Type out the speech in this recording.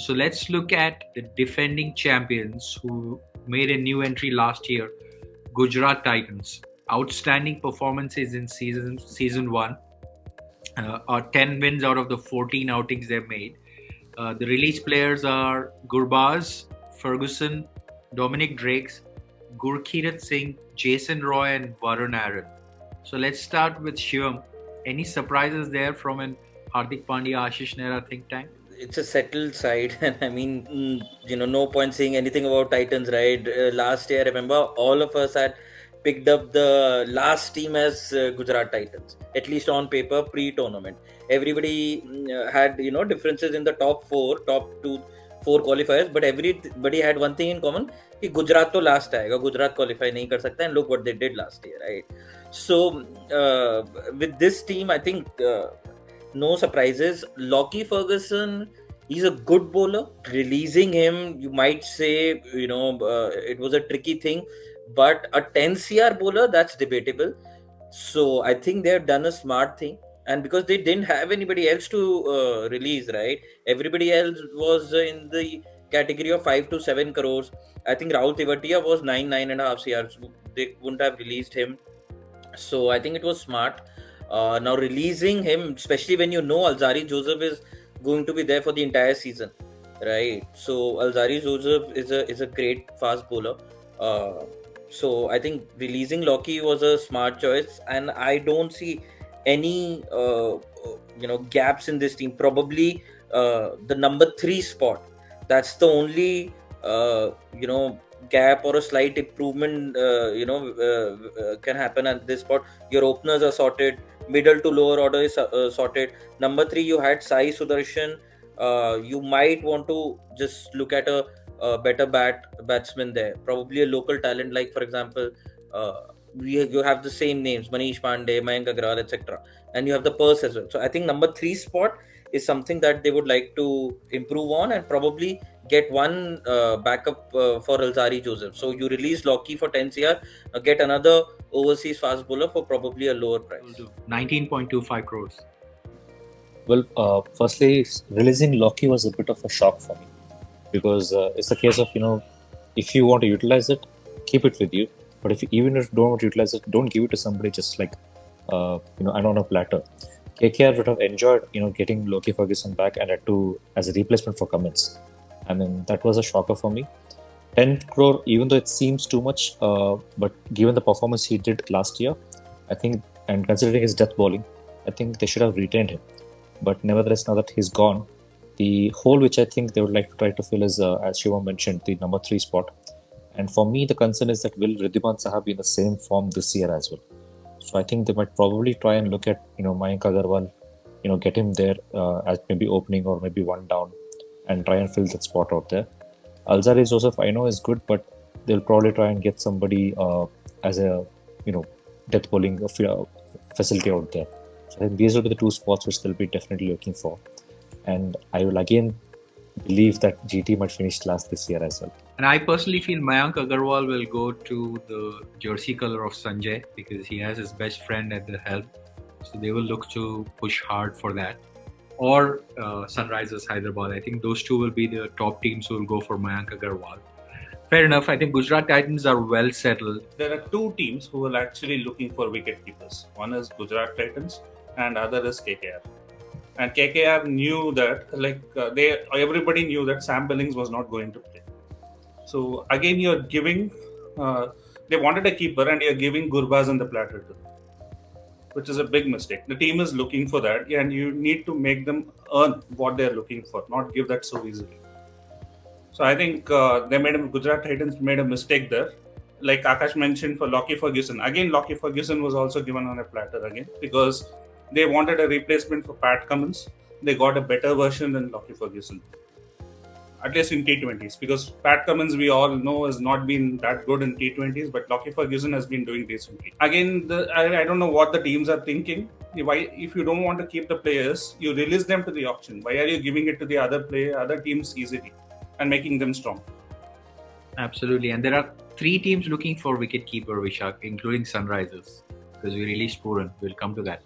So let's look at the defending champions who made a new entry last year, Gujarat Titans. Outstanding performances in season one, are 10 wins out of the 14 outings they've made. The released players are Gurbaz, Ferguson, Dominic Drakes, Gurkirat Singh, Jason Roy, and Varun Aaron. So let's start with Shivam. Any surprises there from an Hardik Pandya, Ashish Nehra think tank? It's a settled side, and I mean, no point saying anything about Titans, right? Last year, I remember all of us had picked up the last team as Gujarat Titans, at least on paper, pre-tournament. Everybody had differences in the top two, four qualifiers, but everybody had one thing in common: कि गुजरात तो last आएगा, Gujarat qualify नहीं कर सकता, and look what they did last year, right? So with this team, I think. No surprises. Lockie Ferguson, he's a good bowler. Releasing him, you might say, it was a tricky thing, but a 10 CR bowler, that's debatable. So I think they have done a smart thing. And because they didn't have anybody else to release, right? Everybody else was in the category of 5 to 7 crores. I think Rahul Tewatia was 9.5 CRs. They wouldn't have released him. So I think it was smart. Now releasing him, especially when Alzari Joseph is going to be there for the entire season, right? So Alzari Joseph is a great fast bowler. So I think releasing Lockie was a smart choice, and I don't see any gaps in this team. Probably the number 3 spot. That's the only gap or a slight improvement can happen at this spot. Your openers are sorted, middle to lower order is sorted. Number 3, you had Sai Sudarshan. You might want to just look at a better batsman there, probably a local talent, like for example you have the same names, Manish Pandey, Mayank Agarwal, etc., and you have the purse as well. So I think number 3 spot is something that they would like to improve on, and probably get one backup for Alzari Joseph. So you release Lockie for 10 CR, get another overseas fast bowler for probably a lower price. 19.25 crores. Well, firstly, releasing Loki was a bit of a shock for me because it's a case of, if you want to utilize it, keep it with you. But even if you don't want to utilize it, don't give it to somebody just like, and on a platter. KKR would have enjoyed, getting Loki Ferguson back and as a replacement for Cummins. I mean, that was a shocker for me. 10 crore, even though it seems too much, but given the performance he did last year, I think, and considering his death bowling, I think they should have retained him. But nevertheless, now that he's gone, the hole which I think they would like to try to fill is, as Shiva mentioned, the number 3 spot. And for me, the concern is that will Ridhiman Saha be in the same form this year as well? So I think they might probably try and look at, Mayank Agarwal, get him there as maybe opening or maybe one down and try and fill that spot out there. Alzari Joseph, I know is good, but they'll probably try and get somebody as a, death bowling facility out there. So I think these will be the 2 spots which they'll be definitely looking for. And I will again believe that GT might finish last this year as well. And I personally feel Mayank Agarwal will go to the jersey color of Sanjay because he has his best friend at the helm. So they will look to push hard for that. Or Sunrisers Hyderabad. I think those two will be the top teams who will go for Mayank Agarwal. Fair enough. I think Gujarat Titans are well settled. There are 2 teams who are actually looking for wicket keepers. One is Gujarat Titans and other is KKR. And KKR knew that, everybody knew that Sam Billings was not going to play. So again, you're giving, they wanted a keeper and you're giving Gurbaz on the platter to them, which is a big mistake. The team is looking for that, and you need to make them earn what they're looking for, not give that so easily. So I think Gujarat Titans made a mistake there. Like Akash mentioned, for Lockie Ferguson. Again, Lockie Ferguson was also given on a platter again because they wanted a replacement for Pat Cummins. They got a better version than Lockie Ferguson, at least in T20s, because Pat Cummins, we all know, has not been that good in T20s, but Lockie Ferguson has been doing decently. Again, I don't know what the teams are thinking. Why, if you don't want to keep the players, you release them to the auction. Why are you giving it to the other teams easily and making them strong? Absolutely. And there are 3 teams looking for wicketkeeper, Vishak, including Sunrisers, because we released Puran. We'll come to that.